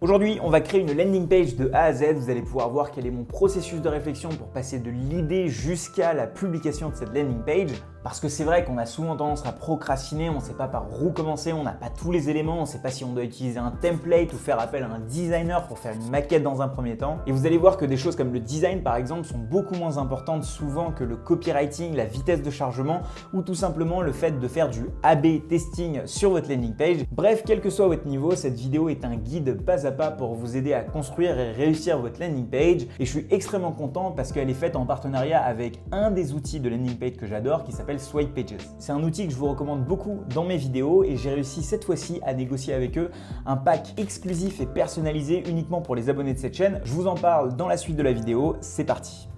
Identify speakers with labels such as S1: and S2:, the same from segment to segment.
S1: Aujourd'hui, on va créer une landing page de A à Z. Vous allez pouvoir voir quel est mon processus de réflexion pour passer de l'idée jusqu'à la publication de cette landing page. Parce que c'est vrai qu'on a souvent tendance à procrastiner, on ne sait pas par où commencer, on n'a pas tous les éléments, on ne sait pas si on doit utiliser un template ou faire appel à un designer pour faire une maquette dans un premier temps. Et vous allez voir que des choses comme le design par exemple sont beaucoup moins importantes souvent que le copywriting, la vitesse de chargement ou tout simplement le fait de faire du A/B testing sur votre landing page. Bref, quel que soit votre niveau, cette vidéo est un guide pas à pas pour vous aider à construire et réussir votre landing page. Et je suis extrêmement content parce qu'elle est faite en partenariat avec un des outils de landing page que j'adore qui s'appelle Swipe Pages. C'est un outil que je vous recommande beaucoup dans mes vidéos et j'ai réussi cette fois-ci à négocier avec eux un pack exclusif et personnalisé uniquement pour les abonnés de cette chaîne. Je vous en parle dans la suite de la vidéo, c'est parti.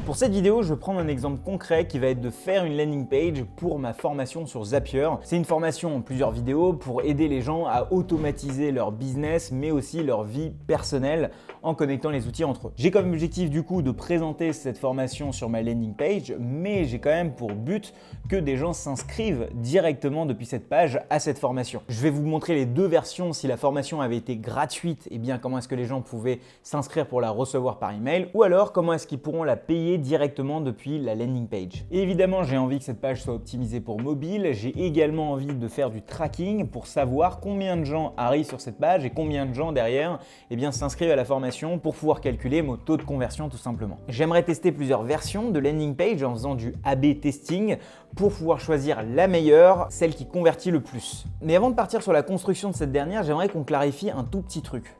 S1: Pour cette vidéo, je vais prendre un exemple concret qui va être de faire une landing page pour ma formation sur Zapier. C'est une formation en plusieurs vidéos pour aider les gens à automatiser leur business mais aussi leur vie personnelle en connectant les outils entre eux. J'ai comme objectif du coup de présenter cette formation sur ma landing page, mais j'ai quand même pour but que des gens s'inscrivent directement depuis cette page à cette formation. Je vais vous montrer les deux versions. Si la formation avait été gratuite, et bien comment est-ce que les gens pouvaient s'inscrire pour la recevoir par email, ou alors comment est-ce qu'ils pourront la payer directement depuis la landing page. Et évidemment, j'ai envie que cette page soit optimisée pour mobile. J'ai également envie de faire du tracking pour savoir combien de gens arrivent sur cette page et combien de gens derrière s'inscrivent à la formation pour pouvoir calculer mon taux de conversion tout simplement. J'aimerais tester plusieurs versions de landing page en faisant du A/B testing pour pouvoir choisir la meilleure, celle qui convertit le plus. Mais avant de partir sur la construction de cette dernière, j'aimerais qu'on clarifie un tout petit truc.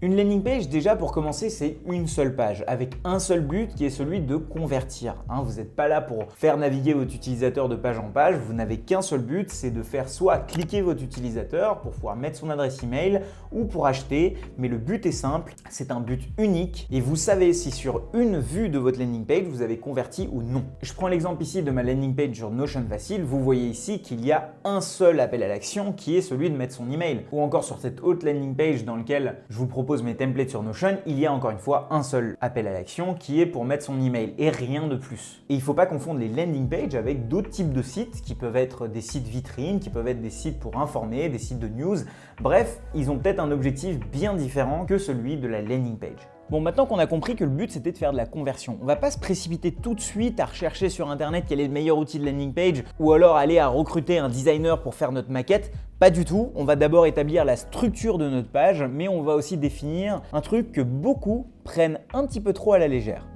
S1: Une landing page, déjà pour commencer, c'est une seule page avec un seul but qui est celui de convertir. Vous n'êtes pas là pour faire naviguer votre utilisateur de page en page, vous n'avez qu'un seul but, c'est de faire soit cliquer votre utilisateur pour pouvoir mettre son adresse email ou pour acheter, mais le but est simple, c'est un but unique et vous savez si sur une vue de votre landing page, vous avez converti ou non. Je prends l'exemple ici de ma landing page sur Notion Facile, vous voyez ici qu'il y a un seul appel à l'action qui est celui de mettre son email. Ou encore sur cette autre landing page dans laquelle je vous propose mes templates sur Notion, il y a encore une fois un seul appel à l'action qui est pour mettre son email et rien de plus. Et il ne faut pas confondre les landing pages avec d'autres types de sites qui peuvent être des sites vitrines, qui peuvent être des sites pour informer, des sites de news. Bref, ils ont peut-être un objectif bien différent que celui de la landing page. Bon, maintenant qu'on a compris que le but c'était de faire de la conversion, on va pas se précipiter tout de suite à rechercher sur internet quel est le meilleur outil de landing page ou alors aller à recruter un designer pour faire notre maquette. Pas du tout, on va d'abord établir la structure de notre page, mais on va aussi définir un truc que beaucoup prennent un petit peu trop à la légère.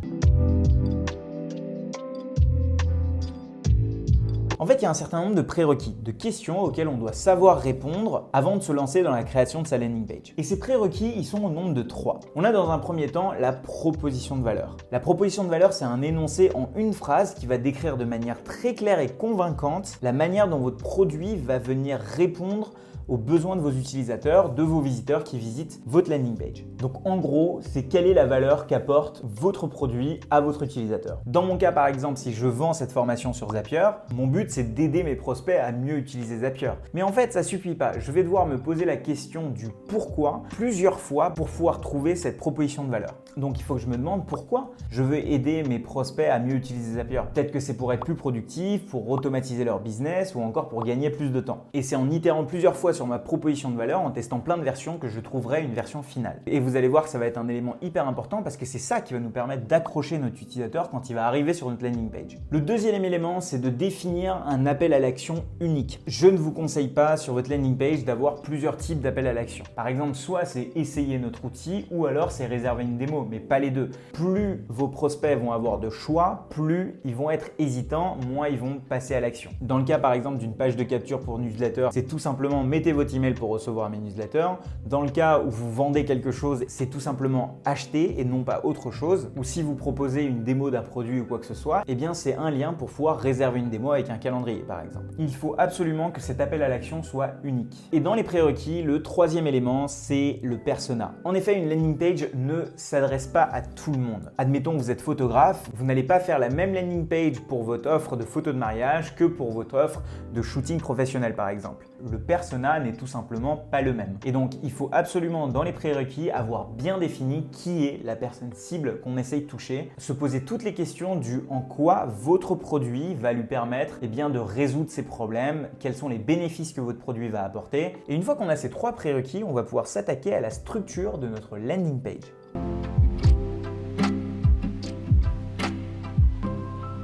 S1: En fait, il y a un certain nombre de prérequis, de questions auxquelles on doit savoir répondre avant de se lancer dans la création de sa landing page. Et ces prérequis, ils sont au nombre de 3. On a dans un premier temps la proposition de valeur. La proposition de valeur, c'est un énoncé en une phrase qui va décrire de manière très claire et convaincante la manière dont votre produit va venir répondre aux besoins de vos utilisateurs, de vos visiteurs qui visitent votre landing page. Donc en gros, c'est quelle est la valeur qu'apporte votre produit à votre utilisateur. Dans mon cas par exemple, si je vends cette formation sur Zapier, mon but c'est d'aider mes prospects à mieux utiliser Zapier. Mais en fait, ça suffit pas. Je vais devoir me poser la question du pourquoi plusieurs fois pour pouvoir trouver cette proposition de valeur. Donc il faut que je me demande pourquoi je veux aider mes prospects à mieux utiliser Zapier. Peut-être que c'est pour être plus productif, pour automatiser leur business ou encore pour gagner plus de temps. Et c'est en itérant plusieurs fois sur ma proposition de valeur, en testant plein de versions, que je trouverai une version finale. Et vous allez voir que ça va être un élément hyper important parce que c'est ça qui va nous permettre d'accrocher notre utilisateur quand il va arriver sur notre landing page. Le deuxième élément, c'est de définir un appel à l'action unique. Je ne vous conseille pas sur votre landing page d'avoir plusieurs types d'appels à l'action. Par exemple, soit c'est essayer notre outil ou alors c'est réserver une démo, mais pas les deux. Plus vos prospects vont avoir de choix, plus ils vont être hésitants, moins ils vont passer à l'action. Dans le cas par exemple d'une page de capture pour newsletter, c'est tout simplement mettez votre email pour recevoir mes newsletters. Dans le cas où vous vendez quelque chose, c'est tout simplement acheter et non pas autre chose. Ou si vous proposez une démo d'un produit ou quoi que ce soit, eh bien c'est un lien pour pouvoir réserver une démo avec un calendrier par exemple. Il faut absolument que cet appel à l'action soit unique. Et dans les prérequis, le troisième élément, c'est le persona. En effet, une landing page ne s'adresse pas à tout le monde. Admettons que vous êtes photographe, vous n'allez pas faire la même landing page pour votre offre de photos de mariage que pour votre offre de shooting professionnel par exemple. Le persona candidat n'est tout simplement pas le même. Et donc, il faut absolument dans les prérequis avoir bien défini qui est la personne cible qu'on essaye de toucher, se poser toutes les questions du en quoi votre produit va lui permettre de résoudre ses problèmes, quels sont les bénéfices que votre produit va apporter. Et une fois qu'on a ces 3 prérequis, on va pouvoir s'attaquer à la structure de notre landing page.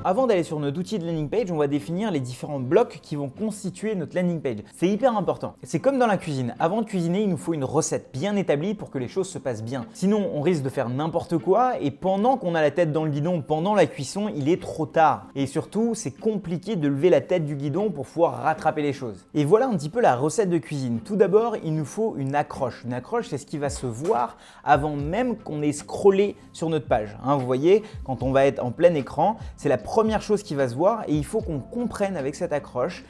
S1: Avant d'aller sur notre outil de landing page, on va définir les différents blocs qui vont constituer notre landing page. C'est hyper important. C'est comme dans la cuisine. Avant de cuisiner, il nous faut une recette bien établie pour que les choses se passent bien. Sinon, on risque de faire n'importe quoi et pendant qu'on a la tête dans le guidon, pendant la cuisson, il est trop tard. Et surtout, c'est compliqué de lever la tête du guidon pour pouvoir rattraper les choses. Et voilà un petit peu la recette de cuisine. Tout d'abord, il nous faut une accroche. Une accroche, c'est ce qui va se voir avant même qu'on ait scrollé sur notre page. Vous voyez, quand on va être en plein écran, c'est la première chose qui va se voir et il faut qu'on comprenne avec cette accroche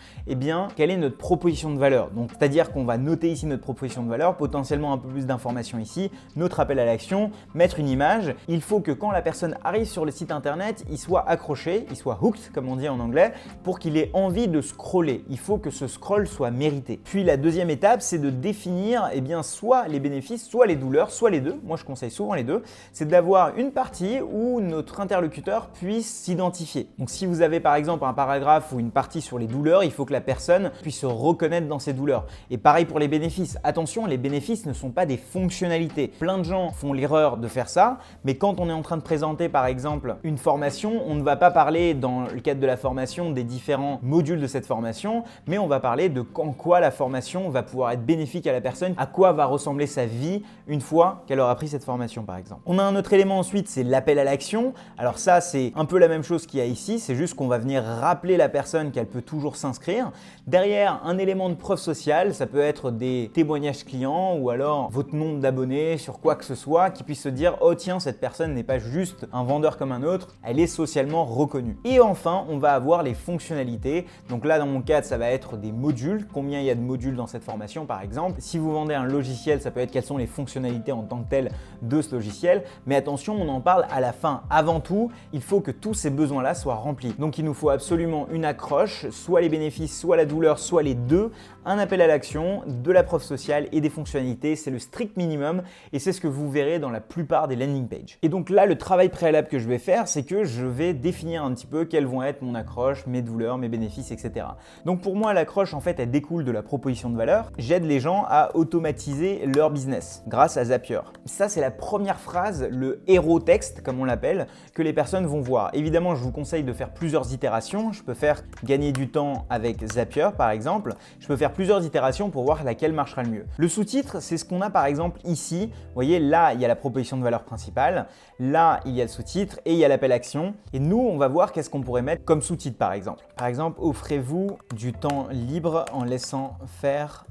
S1: quelle est notre proposition de valeur. Donc, c'est-à-dire qu'on va noter ici notre proposition de valeur, potentiellement un peu plus d'informations ici, notre appel à l'action, mettre une image. Il faut que quand la personne arrive sur le site internet, il soit accroché, il soit hooked comme on dit en anglais, pour qu'il ait envie de scroller. Il faut que ce scroll soit mérité. Puis la deuxième étape, c'est de définir soit les bénéfices, soit les douleurs, soit les deux. Moi, je conseille souvent les deux. C'est d'avoir une partie où notre interlocuteur puisse s'identifier. Donc si vous avez par exemple un paragraphe ou une partie sur les douleurs, il faut que la personne puisse se reconnaître dans ces douleurs. Et pareil pour les bénéfices. Attention, les bénéfices ne sont pas des fonctionnalités. Plein de gens font l'erreur de faire ça, mais quand on est en train de présenter par exemple une formation, on ne va pas parler dans le cadre de la formation des différents modules de cette formation, mais on va parler de en quoi la formation va pouvoir être bénéfique à la personne, à quoi va ressembler sa vie une fois qu'elle aura pris cette formation par exemple. On a un autre élément ensuite, c'est l'appel à l'action. Alors ça, c'est un peu la même chose qu'il y a ici, c'est juste qu'on va venir rappeler la personne qu'elle peut toujours s'inscrire. Derrière, un élément de preuve sociale, ça peut être des témoignages clients ou alors votre nombre d'abonnés sur quoi que ce soit qui puisse se dire « Oh tiens, cette personne n'est pas juste un vendeur comme un autre, elle est socialement reconnue ». Et enfin, on va avoir les fonctionnalités. Donc là, dans mon cadre, ça va être des modules. Combien il y a de modules dans cette formation par exemple. Si vous vendez un logiciel, ça peut être quelles sont les fonctionnalités en tant que telles de ce logiciel. Mais attention, on en parle à la fin. Avant tout, il faut que tous ces besoins-là soit rempli. Donc il nous faut absolument une accroche, soit les bénéfices, soit la douleur, soit les deux, un appel à l'action, de la preuve sociale et des fonctionnalités. C'est le strict minimum et c'est ce que vous verrez dans la plupart des landing pages. Et donc là, le travail préalable que je vais faire, c'est que je vais définir un petit peu quelles vont être mon accroche, mes douleurs, mes bénéfices, etc. Donc pour moi, l'accroche, en fait, elle découle de la proposition de valeur. J'aide les gens à automatiser leur business grâce à Zapier. Ça, c'est la première phrase, le héros texte, comme on l'appelle, que les personnes vont voir. Évidemment, je vous conseille de faire plusieurs itérations. Je peux faire gagner du temps avec Zapier, par exemple. Je peux faire plusieurs itérations pour voir laquelle marchera le mieux. Le sous-titre, c'est ce qu'on a par exemple ici. Vous voyez, là, il y a la proposition de valeur principale. Là, il y a le sous-titre et il y a l'appel action. Et nous, on va voir qu'est-ce qu'on pourrait mettre comme sous-titre, par exemple. Par exemple, offrez-vous du temps libre en laissant faire.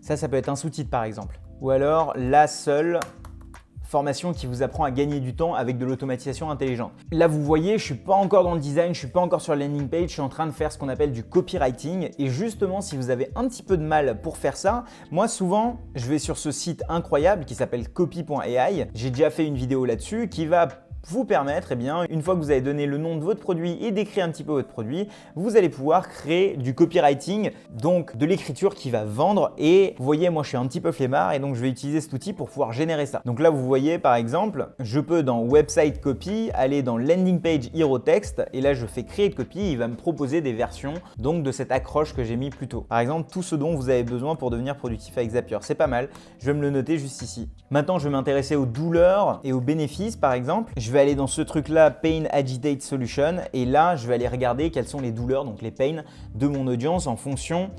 S1: Ça peut être un sous-titre, par exemple. Ou alors, la seule formation qui vous apprend à gagner du temps avec de l'automatisation intelligente. Là, vous voyez, je ne suis pas encore dans le design, je ne suis pas encore sur la landing page, je suis en train de faire ce qu'on appelle du copywriting. Et justement, si vous avez un petit peu de mal pour faire ça, moi, souvent, je vais sur ce site incroyable qui s'appelle copy.ai. J'ai déjà fait une vidéo là-dessus qui va vous permettre, une fois que vous avez donné le nom de votre produit et décrit un petit peu votre produit, vous allez pouvoir créer du copywriting, donc de l'écriture qui va vendre. Et vous voyez, moi je suis un petit peu flemmard et donc je vais utiliser cet outil pour pouvoir générer ça. Donc là, vous voyez par exemple, je peux dans Website Copy aller dans Landing Page Hero Text et là je fais créer copy, il va me proposer des versions donc de cette accroche que j'ai mis plus tôt. Par exemple, tout ce dont vous avez besoin pour devenir productif avec Zapier. C'est pas mal, je vais me le noter juste ici. Maintenant, je vais m'intéresser aux douleurs et aux bénéfices par exemple. Je vais aller dans ce truc-là, Pain Agitate Solution, et là, je vais aller regarder quelles sont les douleurs, donc les pains de mon audience en fonction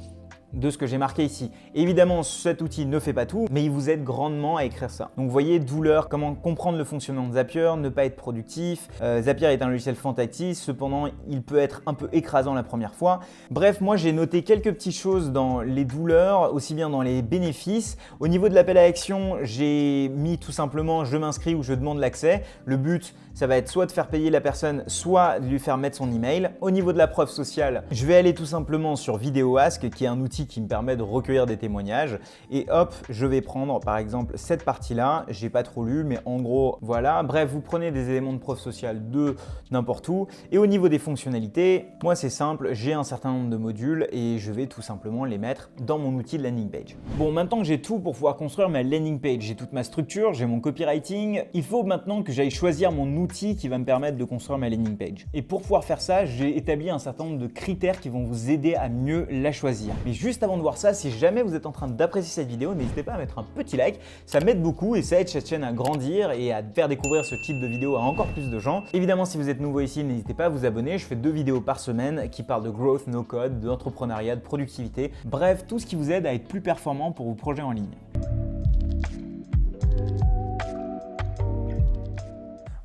S1: de ce que j'ai marqué ici. Évidemment, cet outil ne fait pas tout, mais il vous aide grandement à écrire ça. Donc vous voyez, douleur, comment comprendre le fonctionnement de Zapier, ne pas être productif. Zapier est un logiciel fantastique, cependant il peut être un peu écrasant la première fois. Bref, moi j'ai noté quelques petites choses dans les douleurs, aussi bien dans les bénéfices. Au niveau de l'appel à action, j'ai mis tout simplement je m'inscris ou je demande l'accès. Le but, ça va être soit de faire payer la personne, soit de lui faire mettre son email. Au niveau de la preuve sociale, je vais aller tout simplement sur VideoAsk, qui est un outil outil qui me permet de recueillir des témoignages. Et hop, je vais prendre par exemple cette partie-là. J'ai pas trop lu, mais en gros, voilà. Bref, vous prenez des éléments de preuve sociale de n'importe où. Et au niveau des fonctionnalités, moi c'est simple, j'ai un certain nombre de modules et je vais tout simplement les mettre dans mon outil de landing page. Bon, maintenant que j'ai tout pour pouvoir construire ma landing page, j'ai toute ma structure, j'ai mon copywriting, il faut maintenant que j'aille choisir mon outil qui va me permettre de construire ma landing page. Et pour pouvoir faire ça, j'ai établi un certain nombre de critères qui vont vous aider à mieux la choisir. Mais juste avant de voir ça, si jamais vous êtes en train d'apprécier cette vidéo, n'hésitez pas à mettre un petit like, ça m'aide beaucoup et ça aide cette chaîne à grandir et à faire découvrir ce type de vidéo à encore plus de gens. Évidemment, si vous êtes nouveau ici, n'hésitez pas à vous abonner, je fais 2 vidéos par semaine qui parlent de growth, no code, d'entrepreneuriat, de productivité, bref, tout ce qui vous aide à être plus performant pour vos projets en ligne.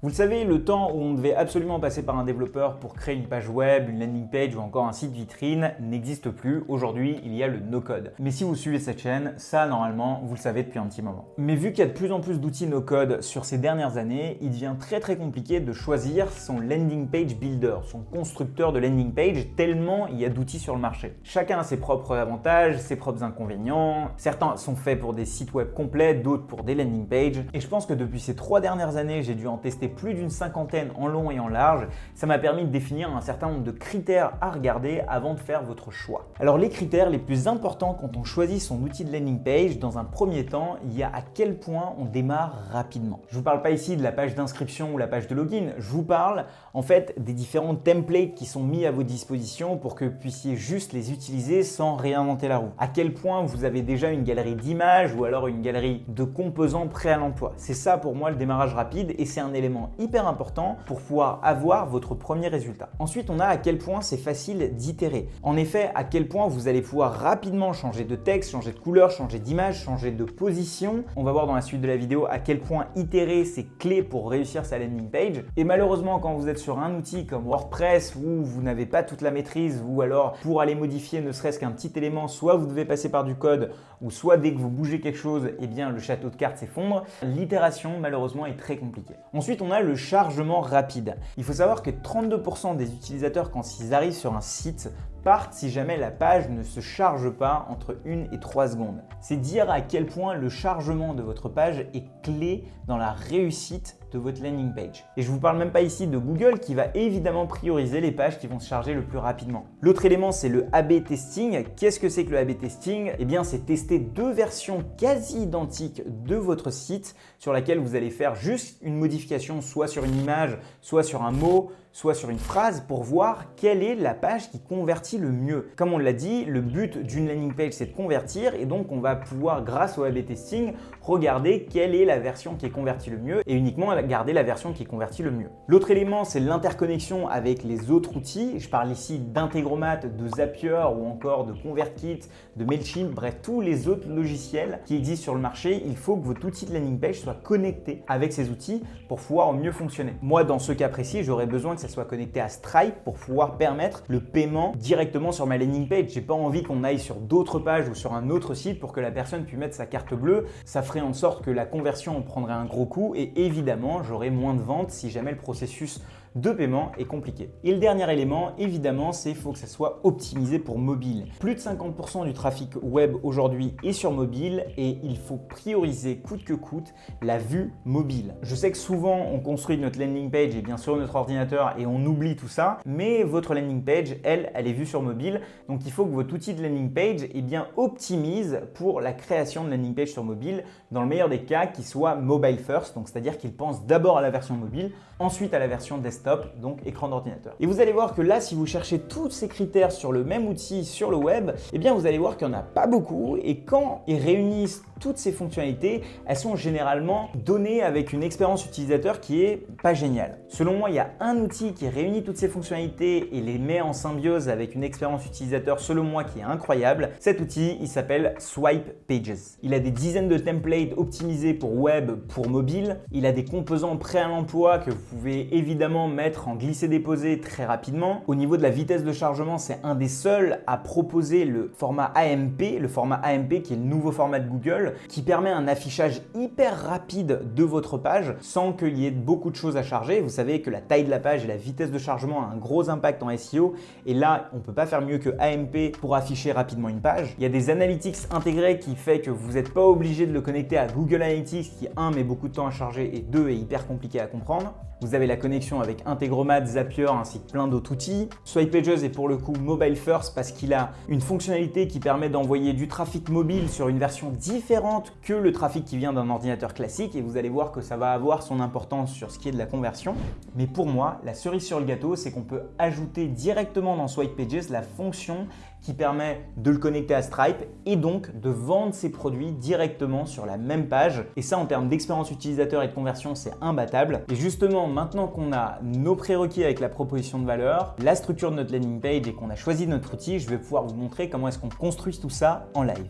S1: Vous le savez, le temps où on devait absolument passer par un développeur pour créer une page web, une landing page ou encore un site vitrine n'existe plus. Aujourd'hui, il y a le no-code. Mais si vous suivez cette chaîne, ça normalement, vous le savez depuis un petit moment. Mais vu qu'il y a de plus en plus d'outils no-code sur ces dernières années, il devient très compliqué de choisir son landing page builder, son constructeur de landing page, tellement il y a d'outils sur le marché. Chacun a ses propres avantages, ses propres inconvénients. Certains sont faits pour des sites web complets, d'autres pour des landing pages. Et je pense que depuis ces 3 dernières années, j'ai dû en tester plus d'une cinquantaine en long et en large. Ça m'a permis de définir un certain nombre de critères à regarder avant de faire votre choix. Alors les critères les plus importants quand on choisit son outil de landing page, dans un premier temps, il y a à quel point on démarre rapidement. Je ne vous parle pas ici de la page d'inscription ou la page de login, je vous parle en fait des différents templates qui sont mis à votre disposition pour que vous puissiez juste les utiliser sans réinventer la roue. À quel point vous avez déjà une galerie d'images ou alors une galerie de composants prêts à l'emploi. C'est ça pour moi le démarrage rapide et c'est un élément hyper important pour pouvoir avoir votre premier résultat. Ensuite, on a à quel point c'est facile d'itérer. En effet, à quel point vous allez pouvoir rapidement changer de texte, changer de couleur, changer d'image, changer de position. On va voir dans la suite de la vidéo à quel point itérer c'est clé pour réussir sa landing page. Et malheureusement, quand vous êtes sur un outil comme WordPress où vous n'avez pas toute la maîtrise ou alors pour aller modifier ne serait-ce qu'un petit élément, soit vous devez passer par du code ou soit dès que vous bougez quelque chose, eh bien le château de cartes s'effondre. L'itération malheureusement est très compliquée. Ensuite, on a le chargement rapide. Il faut savoir que 32% des utilisateurs, quand ils arrivent sur un site, partent si jamais la page ne se charge pas entre 1 et 3 secondes. C'est dire à quel point le chargement de votre page est clé dans la réussite de votre landing page. Et je ne vous parle même pas ici de Google qui va évidemment prioriser les pages qui vont se charger le plus rapidement. L'autre élément, c'est le A/B testing. Qu'est-ce que c'est que le A/B testing? Eh bien, c'est tester 2 versions quasi identiques de votre site sur laquelle vous allez faire juste une modification, soit sur une image, soit sur un mot, soit sur une phrase pour voir quelle est la page qui convertit le mieux. Comme on l'a dit, le but d'une landing page, c'est de convertir et donc on va pouvoir, grâce au A/B testing, regarder quelle est la version qui est convertie le mieux et uniquement garder la version qui est convertie le mieux. L'autre élément, c'est l'interconnexion avec les autres outils. Je parle ici d'Integromat, de Zapier ou encore de ConvertKit, de Mailchimp, bref, tous les autres logiciels qui existent sur le marché. Il faut que votre outil de landing page soit connecté avec ces outils pour pouvoir mieux fonctionner. Moi, dans ce cas précis, j'aurais besoin que ça soit connecté à Stripe pour pouvoir permettre le paiement directement sur ma landing page. J'ai pas envie qu'on aille sur d'autres pages ou sur un autre site pour que la personne puisse mettre sa carte bleue. Ça ferait en sorte que la conversion en prendrait un gros coup et évidemment, j'aurai moins de ventes si jamais le processus de paiement est compliqué. Et le dernier élément, évidemment, c'est qu'il faut que ça soit optimisé pour mobile. Plus de 50% du trafic web aujourd'hui est sur mobile et il faut prioriser coûte que coûte la vue mobile. Je sais que souvent, on construit notre landing page et bien sur notre ordinateur et on oublie tout ça, mais votre landing page, elle est vue sur mobile. Donc, il faut que votre outil de landing page optimise pour la création de landing page sur mobile, dans le meilleur des cas, qu'il soit mobile first, donc c'est-à-dire qu'il pense d'abord à la version mobile, ensuite à la version desktop, donc écran d'ordinateur. Et vous allez voir que là, si vous cherchez tous ces critères sur le même outil sur le web, eh bien vous allez voir qu'il n'y en a pas beaucoup et quand ils réunissent toutes ces fonctionnalités, elles sont généralement données avec une expérience utilisateur qui est pas géniale. Selon moi, il y a un outil qui réunit toutes ces fonctionnalités et les met en symbiose avec une expérience utilisateur, selon moi, qui est incroyable. Cet outil, il s'appelle Swipe Pages. Il a des dizaines de templates optimisés pour web, pour mobile. Il a des composants prêts à l'emploi que vous pouvez évidemment mettre en glisser-déposer très rapidement. Au niveau de la vitesse de chargement, c'est un des seuls à proposer le format AMP, qui est le nouveau format de Google, qui permet un affichage hyper rapide de votre page sans qu'il y ait beaucoup de choses à charger. Vous savez que la taille de la page et la vitesse de chargement a un gros impact en SEO et là, on ne peut pas faire mieux que AMP pour afficher rapidement une page. Il y a des analytics intégrés qui fait que vous n'êtes pas obligé de le connecter à Google Analytics qui, un, met beaucoup de temps à charger et deux, est hyper compliqué à comprendre. Vous avez la connexion avec Integromat, Zapier ainsi que plein d'autres outils. Swipepages est pour le coup mobile first parce qu'il a une fonctionnalité qui permet d'envoyer du trafic mobile sur une version différente que le trafic qui vient d'un ordinateur classique et vous allez voir que ça va avoir son importance sur ce qui est de la conversion. Mais pour moi, la cerise sur le gâteau, c'est qu'on peut ajouter directement dans Swipepages la fonction qui permet de le connecter à Stripe et donc de vendre ses produits directement sur la même page. Et ça, en termes d'expérience utilisateur et de conversion, c'est imbattable. Et justement, maintenant qu'on a nos prérequis avec la proposition de valeur, la structure de notre landing page et qu'on a choisi notre outil, je vais pouvoir vous montrer comment est-ce qu'on construit tout ça en live.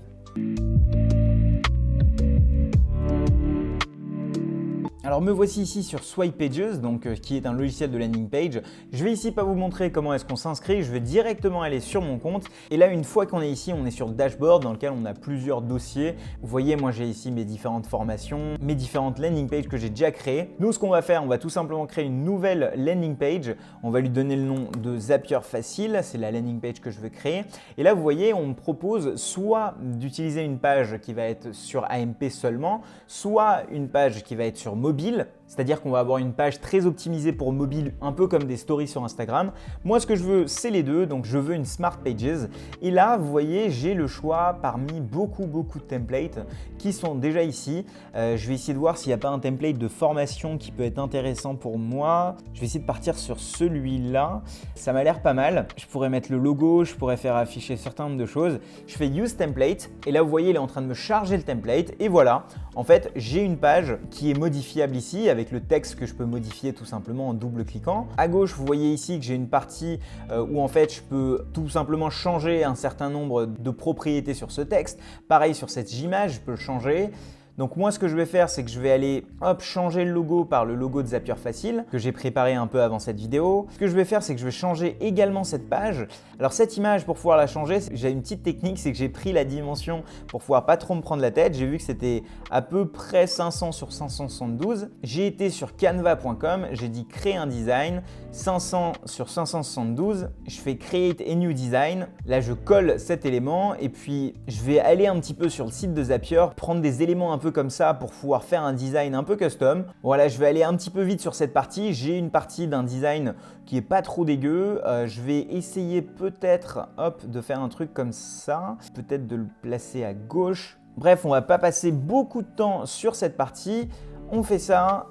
S1: Alors me voici ici sur Swipepages, qui est un logiciel de landing page. Je vais ici pas vous montrer comment est-ce qu'on s'inscrit, je vais directement aller sur mon compte. Et là, une fois qu'on est ici, on est sur le dashboard dans lequel on a plusieurs dossiers. Vous voyez, moi j'ai ici mes différentes formations, mes différentes landing pages que j'ai déjà créées. Nous, ce qu'on va faire, on va tout simplement créer une nouvelle landing page. On va lui donner le nom de Zapier Facile, c'est la landing page que je veux créer. Et là, vous voyez, on me propose soit d'utiliser une page qui va être sur AMP seulement, soit une page qui va être sur mobile. C'est-à-dire qu'on va avoir une page très optimisée pour mobile, un peu comme des stories sur Instagram. Moi, ce que je veux, c'est les deux. Donc, je veux une Smart Pages. Et là, vous voyez, j'ai le choix parmi beaucoup de templates qui sont déjà ici. Je vais essayer de voir s'il n'y a pas un template de formation qui peut être intéressant pour moi. Je vais essayer de partir sur celui-là. Ça m'a l'air pas mal. Je pourrais mettre le logo, je pourrais faire afficher un certain nombre de choses. Je fais Use Template. Et là, vous voyez, il est en train de me charger le template. Et voilà, en fait, j'ai une page qui est modifiable ici avec le texte que je peux modifier tout simplement en double-cliquant. À gauche, vous voyez ici que j'ai une partie où en fait je peux tout simplement changer un certain nombre de propriétés sur ce texte. Pareil sur cette image, je peux le changer. Donc moi, ce que je vais faire, c'est que je vais aller changer le logo par le logo de Zapier Facile que j'ai préparé un peu avant cette vidéo. Ce que je vais faire, c'est que je vais changer également cette page. Alors cette image, pour pouvoir la changer, j'ai une petite technique, c'est que j'ai pris la dimension pour pouvoir pas trop me prendre la tête. J'ai vu que c'était à peu près 500 sur 572. J'ai été sur canva.com, j'ai dit créer un design, 500 sur 572. Je fais create a new design. Là, je colle cet élément et puis je vais aller un petit peu sur le site de Zapier, prendre des éléments un peu comme ça pour pouvoir faire un design un peu custom. Voilà, je vais aller un petit peu vite sur cette partie. J'ai une partie d'un design qui est pas trop dégueu. Je vais essayer peut-être de faire un truc comme ça, peut-être de le placer à gauche. Bref, on va pas passer beaucoup de temps sur cette partie. On fait ça,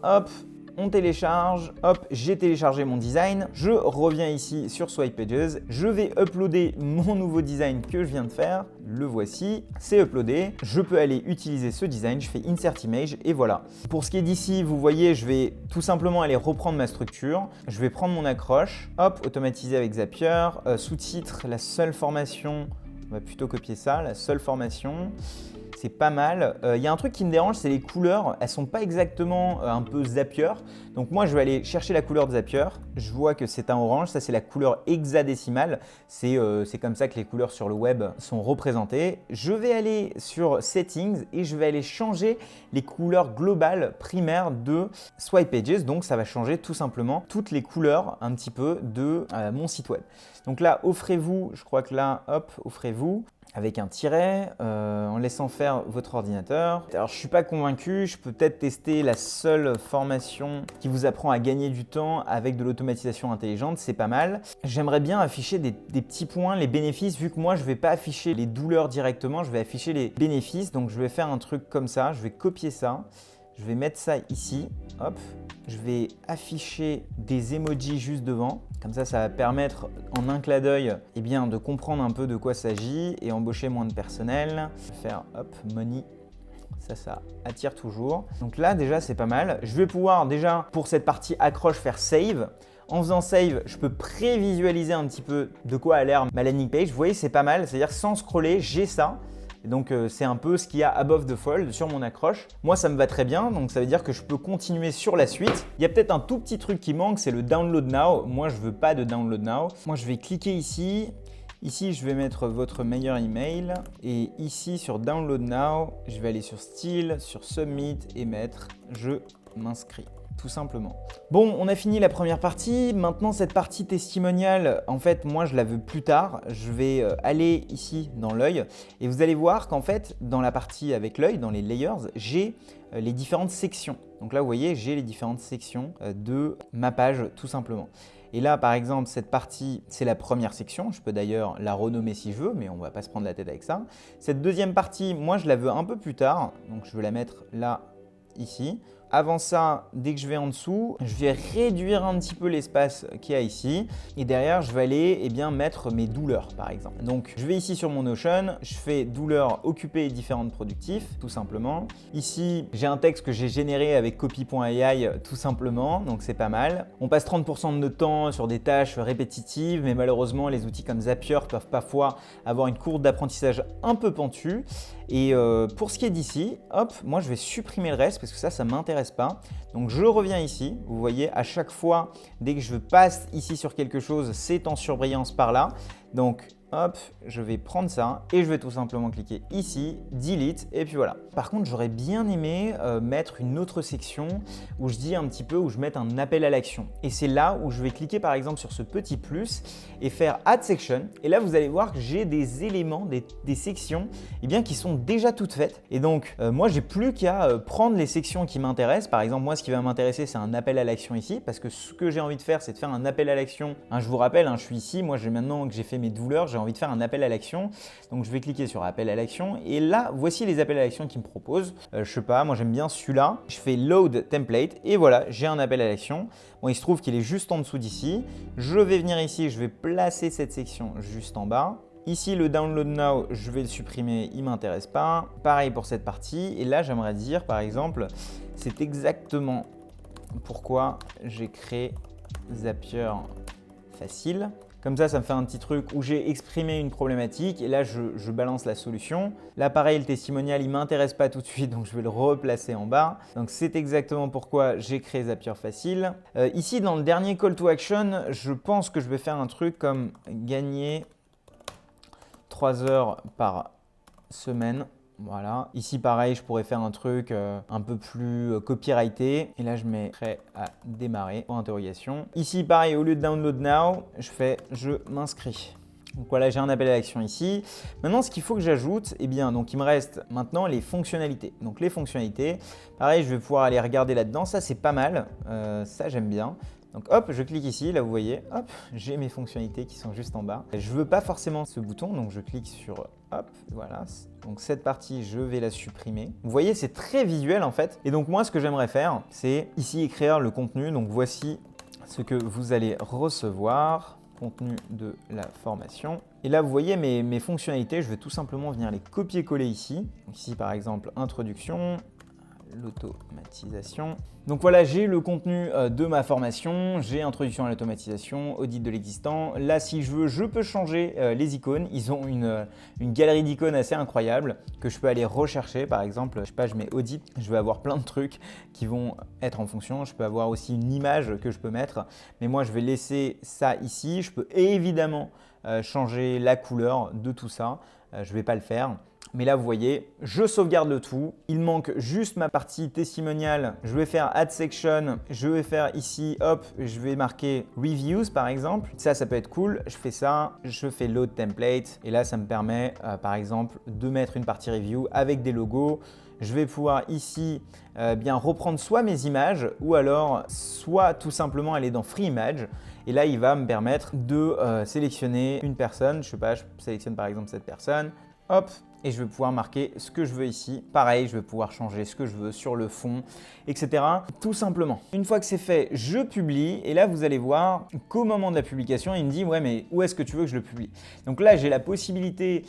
S1: on télécharge, j'ai téléchargé mon design. Je reviens ici sur Swipepages. Je vais uploader mon nouveau design que je viens de faire. Le voici, c'est uploadé. Je peux aller utiliser ce design. Je fais Insert Image et voilà. Pour ce qui est d'ici, vous voyez, je vais tout simplement aller reprendre ma structure. Je vais prendre mon accroche, automatiser avec Zapier. Sous-titre, la seule formation. On va plutôt copier ça, la seule formation. C'est pas mal. Il y a un truc qui me dérange, c'est les couleurs. Elles sont pas exactement un peu Zapier. Donc moi, je vais aller chercher la couleur de Zapier. Je vois que c'est un orange. Ça, c'est la couleur hexadécimale. C'est comme ça que les couleurs sur le web sont représentées. Je vais aller sur Settings et je vais aller changer les couleurs globales primaires de Swipepages. Donc, ça va changer tout simplement toutes les couleurs un petit peu de mon site web. Donc là, offrez-vous. Je crois que là, offrez-vous. Avec un tiret, en laissant faire votre ordinateur. Alors, je ne suis pas convaincu, je peux peut-être tester la seule formation qui vous apprend à gagner du temps avec de l'automatisation intelligente, c'est pas mal. J'aimerais bien afficher des petits points, les bénéfices, vu que moi, je ne vais pas afficher les douleurs directement, je vais afficher les bénéfices. Donc, je vais faire un truc comme ça, je vais copier ça, je vais mettre ça ici, je vais afficher des emojis juste devant. Comme ça, ça va permettre en un clin d'œil de comprendre un peu de quoi il s'agit et embaucher moins de personnel. Je vais faire money. Ça attire toujours. Donc là, déjà, c'est pas mal. Je vais pouvoir déjà, pour cette partie accroche, faire save. En faisant save, je peux prévisualiser un petit peu de quoi a l'air ma landing page. Vous voyez, c'est pas mal. C'est-à-dire sans scroller, j'ai ça. Et donc c'est un peu ce qu'il y a above the fold sur mon accroche. Moi ça me va très bien, donc ça veut dire que je peux continuer sur la suite. Il y a peut-être un tout petit truc qui manque, c'est le download now. Moi je veux pas de download now. Moi je vais cliquer ici. Ici, je vais mettre votre meilleur email et ici sur Download Now, je vais aller sur Style, sur Submit et mettre Je m'inscris. Tout simplement. Bon, on a fini la première partie. Maintenant, cette partie testimonial, en fait, moi, je la veux plus tard. Je vais aller ici dans l'œil et vous allez voir qu'en fait, dans la partie avec l'œil, dans les layers, j'ai les différentes sections. Donc là, vous voyez, j'ai les différentes sections de ma page, tout simplement. Et là, par exemple, cette partie, c'est la première section. Je peux d'ailleurs la renommer si je veux, mais on ne va pas se prendre la tête avec ça. Cette deuxième partie, moi, je la veux un peu plus tard. Donc, je vais la mettre là, ici. Avant ça, dès que je vais en dessous, je vais réduire un petit peu l'espace qu'il y a ici. Et derrière, je vais aller mettre mes douleurs, par exemple. Donc, je vais ici sur mon Notion, je fais douleurs occupées et différentes productifs, tout simplement. Ici, j'ai un texte que j'ai généré avec copy.ai, tout simplement, donc c'est pas mal. On passe 30% de notre temps sur des tâches répétitives, mais malheureusement, les outils comme Zapier peuvent parfois avoir une courbe d'apprentissage un peu pentue. Et pour ce qui est d'ici, hop, moi je vais supprimer le reste parce que ça m'intéresse pas. Donc je reviens ici, vous voyez à chaque fois, dès que je passe ici sur quelque chose, c'est en surbrillance par là. Donc hop, je vais prendre ça et je vais tout simplement cliquer ici, delete et puis voilà. Par contre, j'aurais bien aimé mettre une autre section où je dis un petit peu, où je mette un appel à l'action. Et c'est là où je vais cliquer par exemple sur ce petit plus et faire add section. Et là, vous allez voir que j'ai des éléments, des sections qui sont déjà toutes faites. Et donc, moi, j'ai plus qu'à prendre les sections qui m'intéressent. Par exemple, moi, ce qui va m'intéresser, c'est un appel à l'action ici parce que ce que j'ai envie de faire, c'est de faire un appel à l'action. Je vous rappelle, je suis ici. Moi, maintenant que j'ai fait mes douleurs, j'ai envie de faire un appel à l'action. Donc, je vais cliquer sur appel à l'action. Et là, voici les appels à l'action qu'il me propose. Je sais pas, moi, j'aime bien celui-là. Je fais load template et voilà, j'ai un appel à l'action. Bon, il se trouve qu'il est juste en dessous d'ici. Je vais venir ici, je vais placer cette section juste en bas. Ici, le download now, je vais le supprimer, il ne m'intéresse pas. Pareil pour cette partie. Et là, j'aimerais dire, par exemple, c'est exactement pourquoi j'ai créé Zapier facile. Comme ça me fait un petit truc où j'ai exprimé une problématique et là, je balance la solution. Là, pareil, le testimonial, il ne m'intéresse pas tout de suite, donc je vais le replacer en bas. Donc, c'est exactement pourquoi j'ai créé Zapier facile. Ici, dans le dernier call to action, je pense que je vais faire un truc comme gagner 3 heures par semaine. Voilà. Ici, pareil, je pourrais faire un truc un peu plus copyrighté. Et là, je mets prêt à démarrer, point d'interrogation. Ici, pareil, au lieu de download now, je fais je m'inscris. Donc voilà, j'ai un appel à l'action ici. Maintenant, ce qu'il faut que j'ajoute, donc il me reste maintenant les fonctionnalités. Donc les fonctionnalités, pareil, je vais pouvoir aller regarder là-dedans. Ça, c'est pas mal. Ça, j'aime bien. Donc hop, je clique ici, là vous voyez, hop, j'ai mes fonctionnalités qui sont juste en bas. Je ne veux pas forcément ce bouton, donc je clique sur hop, voilà. Donc cette partie, je vais la supprimer. Vous voyez, c'est très visuel en fait. Et donc moi, ce que j'aimerais faire, c'est ici écrire le contenu. Donc voici ce que vous allez recevoir, contenu de la formation. Et là, vous voyez mes fonctionnalités, je vais tout simplement venir les copier-coller ici. Donc ici, par exemple, introduction, l'automatisation. Donc voilà, j'ai le contenu de ma formation, j'ai introduction à l'automatisation, audit de l'existant. Là, si je veux, je peux changer les icônes. Ils ont une galerie d'icônes assez incroyable que je peux aller rechercher. Par exemple, je sais pas, je mets audit, je vais avoir plein de trucs qui vont être en fonction. Je peux avoir aussi une image que je peux mettre, mais moi, je vais laisser ça ici. Je peux évidemment changer la couleur de tout ça. Je ne vais pas le faire. Mais là, vous voyez, je sauvegarde le tout. Il manque juste ma partie testimonial. Je vais faire Add Section. Je vais faire ici, hop, je vais marquer Reviews par exemple. Ça peut être cool. Je fais ça, je fais Load Template. Et là, ça me permet, par exemple, de mettre une partie review avec des logos. Je vais pouvoir ici reprendre soit mes images ou alors soit tout simplement aller dans Free Image. Et là, il va me permettre de sélectionner une personne. Je sais pas, je sélectionne par exemple cette personne. Hop, et je vais pouvoir marquer ce que je veux ici. Pareil, je vais pouvoir changer ce que je veux sur le fond, etc. Tout simplement. Une fois que c'est fait, je publie et là, vous allez voir qu'au moment de la publication, il me dit « Ouais, mais où est-ce que tu veux que je le publie ?» Donc là, j'ai la possibilité,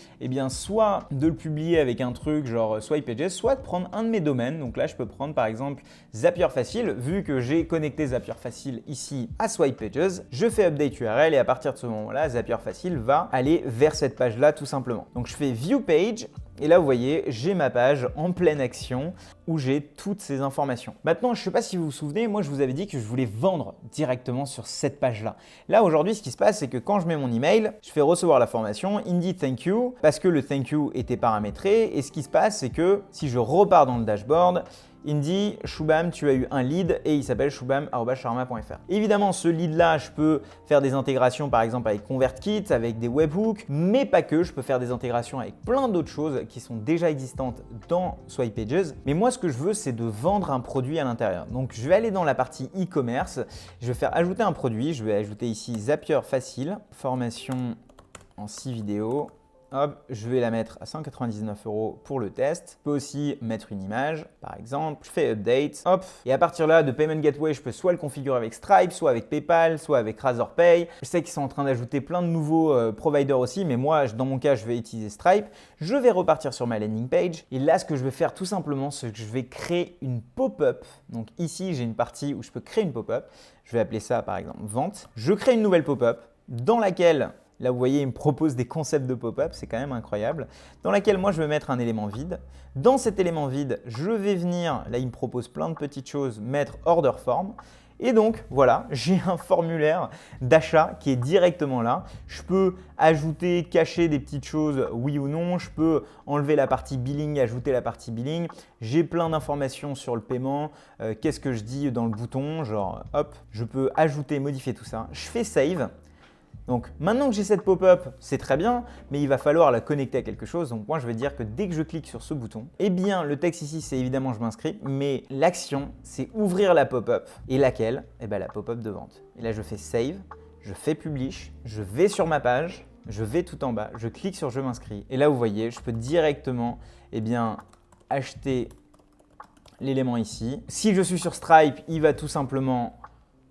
S1: soit de le publier avec un truc genre Swipe Pages, soit de prendre un de mes domaines. Donc là, je peux prendre par exemple Zapier Facile. Vu que j'ai connecté Zapier Facile ici à Swipe Pages, je fais Update URL et à partir de ce moment-là, Zapier Facile va aller vers cette page-là tout simplement. Donc je fais View Page. Et là, vous voyez, j'ai ma page en pleine action où j'ai toutes ces informations. Maintenant, je ne sais pas si vous vous souvenez, moi, je vous avais dit que je voulais vendre directement sur cette page-là. Là, aujourd'hui, ce qui se passe, c'est que quand je mets mon email, je fais recevoir la formation, il me dit thank you parce que le thank you était paramétré. Et ce qui se passe, c'est que si je repars dans le dashboard, il me dit Shubham, tu as eu un lead et il s'appelle shubham@sharma.fr. Évidemment, ce lead-là, je peux faire des intégrations par exemple avec ConvertKit, avec des webhooks, mais pas que. Je peux faire des intégrations avec plein d'autres choses qui sont déjà existantes dans Swipepages. Mais moi, ce que je veux, c'est de vendre un produit à l'intérieur. Donc, je vais aller dans la partie e-commerce. Je vais faire ajouter un produit. Je vais ajouter ici Zapier Facile, formation en 6 vidéos. Hop, je vais la mettre à 199 € pour le test. Je peux aussi mettre une image, par exemple. Je fais Update, hop. Et à partir là, de Payment Gateway, je peux soit le configurer avec Stripe, soit avec PayPal, soit avec Razorpay. Je sais qu'ils sont en train d'ajouter plein de nouveaux providers aussi, mais moi, dans mon cas, je vais utiliser Stripe. Je vais repartir sur ma landing page. Et là, ce que je vais faire tout simplement, c'est que je vais créer une pop-up. Donc ici, j'ai une partie où je peux créer une pop-up. Je vais appeler ça, par exemple, vente. Je crée une nouvelle pop-up dans laquelle… Là, vous voyez, il me propose des concepts de pop-up, c'est quand même incroyable. Dans laquelle moi, je vais mettre un élément vide. Dans cet élément vide, je vais venir, là, il me propose plein de petites choses, mettre order form. Et donc, voilà, j'ai un formulaire d'achat qui est directement là. Je peux ajouter, cacher des petites choses, oui ou non. Je peux enlever la partie billing, ajouter la partie billing. J'ai plein d'informations sur le paiement. Qu'est-ce que je dis dans le bouton? Genre, hop, je peux ajouter, modifier tout ça. Je fais save. Donc maintenant que j'ai cette pop-up, c'est très bien, mais il va falloir la connecter à quelque chose. Donc moi, je vais dire que dès que je clique sur ce bouton, eh bien le texte ici, c'est évidemment je m'inscris, mais l'action, c'est ouvrir la pop-up. Et laquelle? Eh bien la pop-up de vente. Et là, je fais save, je fais publish, je vais sur ma page, je vais tout en bas, je clique sur je m'inscris. Et là, vous voyez, je peux directement acheter l'élément ici. Si je suis sur Stripe, il va tout simplement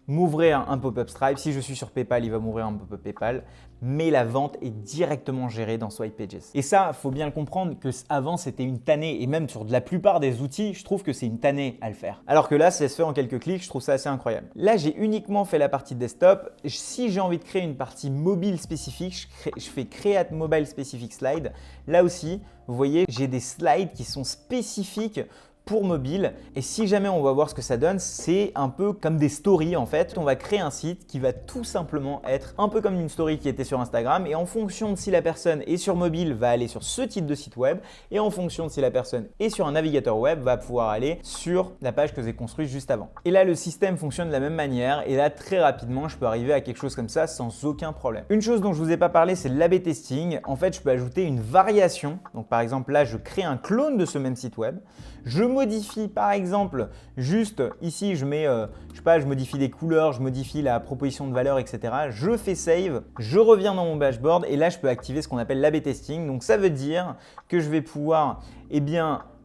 S1: m'ouvrir un pop-up Stripe. Si je suis sur PayPal, il va m'ouvrir un pop-up PayPal. Mais la vente est directement gérée dans Swipepages. Et ça, il faut bien le comprendre qu'avant, c'était une tannée. Et même sur de la plupart des outils, je trouve que c'est une tannée à le faire. Alors que là, ça se fait en quelques clics. Je trouve ça assez incroyable. Là, j'ai uniquement fait la partie desktop. Si j'ai envie de créer une partie mobile spécifique, je fais Create Mobile Specific Slide. Là aussi, vous voyez, j'ai des slides qui sont spécifiques pour mobile. Et si jamais on va voir ce que ça donne, c'est un peu comme des stories en fait. On va créer un site qui va tout simplement être un peu comme une story qui était sur Instagram, et en fonction de si la personne est sur mobile, va aller sur ce type de site web, et en fonction de si la personne est sur un navigateur web, va pouvoir aller sur la page que j'ai construite juste avant. Et là, le système fonctionne de la même manière, et là, très rapidement, je peux arriver à quelque chose comme ça sans aucun problème. Une chose dont je vous ai pas parlé, c'est l'A/B testing. En fait, je peux ajouter une variation. Donc par exemple, là, je crée un clone de ce même site web. Je modifie par exemple juste ici, je mets, je sais pas, je modifie des couleurs, je modifie la proposition de valeur, etc. Je fais save, je reviens dans mon dashboard et là, je peux activer ce qu'on appelle l'A/B testing. Donc ça veut dire que je vais pouvoir,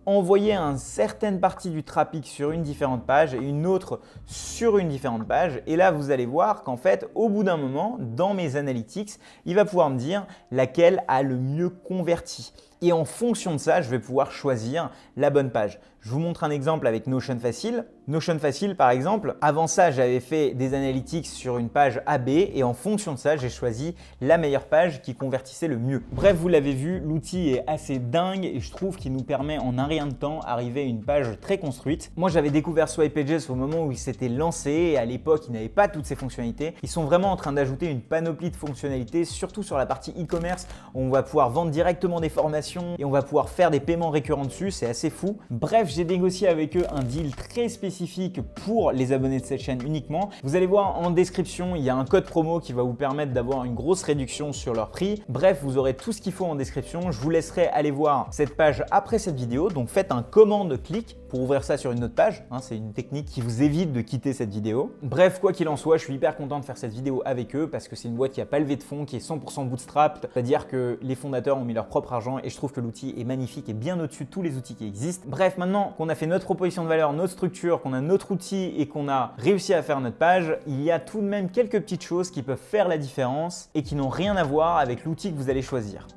S1: envoyer une certaine partie du trafic sur une différente page et une autre sur une différente page. Et là, vous allez voir qu'en fait, au bout d'un moment, dans mes analytics, il va pouvoir me dire laquelle a le mieux converti. Et en fonction de ça, je vais pouvoir choisir la bonne page. Je vous montre un exemple avec Notion Facile. Notion Facile, par exemple, avant ça, j'avais fait des analytics sur une page AB et en fonction de ça, j'ai choisi la meilleure page qui convertissait le mieux. Bref, vous l'avez vu, l'outil est assez dingue et je trouve qu'il nous permet en un rien de temps d'arriver à une page très construite. Moi, j'avais découvert Swipepages au moment où il s'était lancé et à l'époque, il n'avait pas toutes ces fonctionnalités. Ils sont vraiment en train d'ajouter une panoplie de fonctionnalités, surtout sur la partie e-commerce. On va pouvoir vendre directement des formations et on va pouvoir faire des paiements récurrents dessus, c'est assez fou. Bref, j'ai négocié avec eux un deal très spécifique pour les abonnés de cette chaîne uniquement. Vous allez voir en description, il y a un code promo qui va vous permettre d'avoir une grosse réduction sur leur prix. Bref, vous aurez tout ce qu'il faut en description. Je vous laisserai aller voir cette page après cette vidéo. Donc faites un commande-clic pour ouvrir ça sur une autre page. C'est une technique qui vous évite de quitter cette vidéo. Bref, quoi qu'il en soit, je suis hyper content de faire cette vidéo avec eux parce que c'est une boîte qui n'a pas levé de fonds, qui est 100% bootstrap. C'est-à-dire que les fondateurs ont mis leur propre argent et je trouve que l'outil est magnifique et bien au-dessus de tous les outils qui existent. Bref, maintenant qu'on a fait notre proposition de valeur, notre structure, qu'on a notre outil et qu'on a réussi à faire notre page, il y a tout de même quelques petites choses qui peuvent faire la différence et qui n'ont rien à voir avec l'outil que vous allez choisir.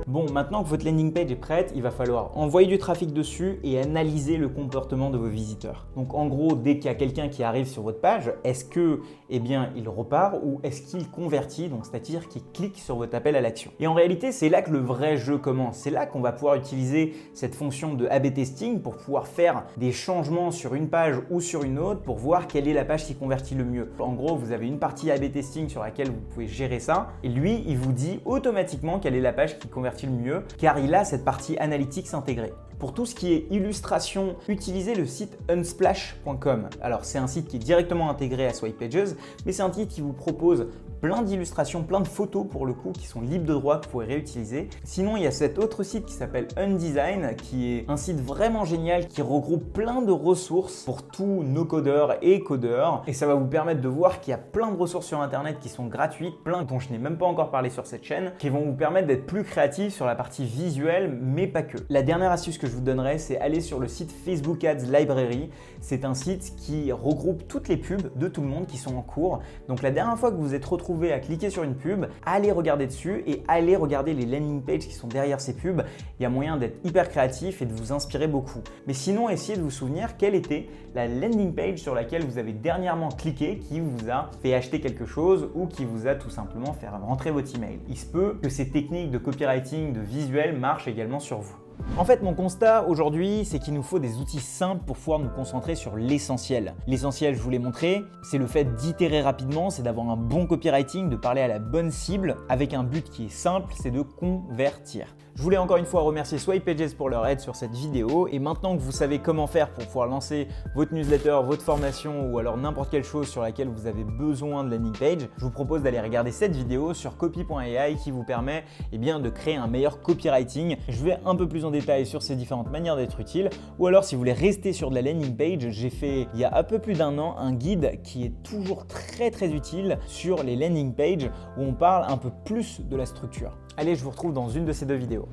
S1: Bon, maintenant que votre landing page est prête, il va falloir envoyer du trafic dessus et analyser le comportement de vos visiteurs. Donc en gros, dès qu'il y a quelqu'un qui arrive sur votre page, est-ce que il repart ou est-ce qu'il convertit, donc c'est-à-dire qu'il clique sur votre appel à l'action. Et en réalité, c'est là que le vrai jeu commence. C'est là qu'on va pouvoir utiliser cette fonction de A/B testing pour pouvoir faire des changements sur une page ou sur une autre pour voir quelle est la page qui convertit le mieux. En gros, vous avez une partie A/B testing sur laquelle vous pouvez gérer ça et lui, il vous dit automatiquement quelle est la page qui convertit le mieux car il a cette partie analytics intégrée. Pour tout ce qui est illustration, utilisez le site unsplash.com. Alors c'est un site qui est directement intégré à Swipe Pages, mais c'est un site qui vous propose plein d'illustrations, plein de photos pour le coup qui sont libres de droit que vous pouvez réutiliser. Sinon, il y a cet autre site qui s'appelle Undesign qui est un site vraiment génial qui regroupe plein de ressources pour tous nos codeurs et codeurs et ça va vous permettre de voir qu'il y a plein de ressources sur internet qui sont gratuites, plein dont je n'ai même pas encore parlé sur cette chaîne, qui vont vous permettre d'être plus créatif sur la partie visuelle mais pas que. La dernière astuce que je vous donnerai, c'est aller sur le site Facebook Ads Library. C'est un site qui regroupe toutes les pubs de tout le monde qui sont en cours. Donc la dernière fois que vous êtes retrouvé à cliquer sur une pub, allez regarder dessus et allez regarder les landing pages qui sont derrière ces pubs. Il y a moyen d'être hyper créatif et de vous inspirer beaucoup. Mais sinon, essayez de vous souvenir quelle était la landing page sur laquelle vous avez dernièrement cliqué qui vous a fait acheter quelque chose ou qui vous a tout simplement fait rentrer votre email. Il se peut que ces techniques de copywriting, de visuel marchent également sur vous. En fait, mon constat aujourd'hui, c'est qu'il nous faut des outils simples pour pouvoir nous concentrer sur l'essentiel. L'essentiel, je vous l'ai montré, c'est le fait d'itérer rapidement, c'est d'avoir un bon copywriting, de parler à la bonne cible avec un but qui est simple, c'est de convertir. Je voulais encore une fois remercier Swipe Pages pour leur aide sur cette vidéo et maintenant que vous savez comment faire pour pouvoir lancer votre newsletter, votre formation ou alors n'importe quelle chose sur laquelle vous avez besoin de landing page, je vous propose d'aller regarder cette vidéo sur copy.ai qui vous permet de créer un meilleur copywriting. Je vais un peu plus en détail sur ces différentes manières d'être utile ou alors si vous voulez rester sur de la landing page, j'ai fait il y a un peu plus d'un an un guide qui est toujours très utile sur les landing pages où on parle un peu plus de la structure. Allez, je vous retrouve dans une de ces deux vidéos.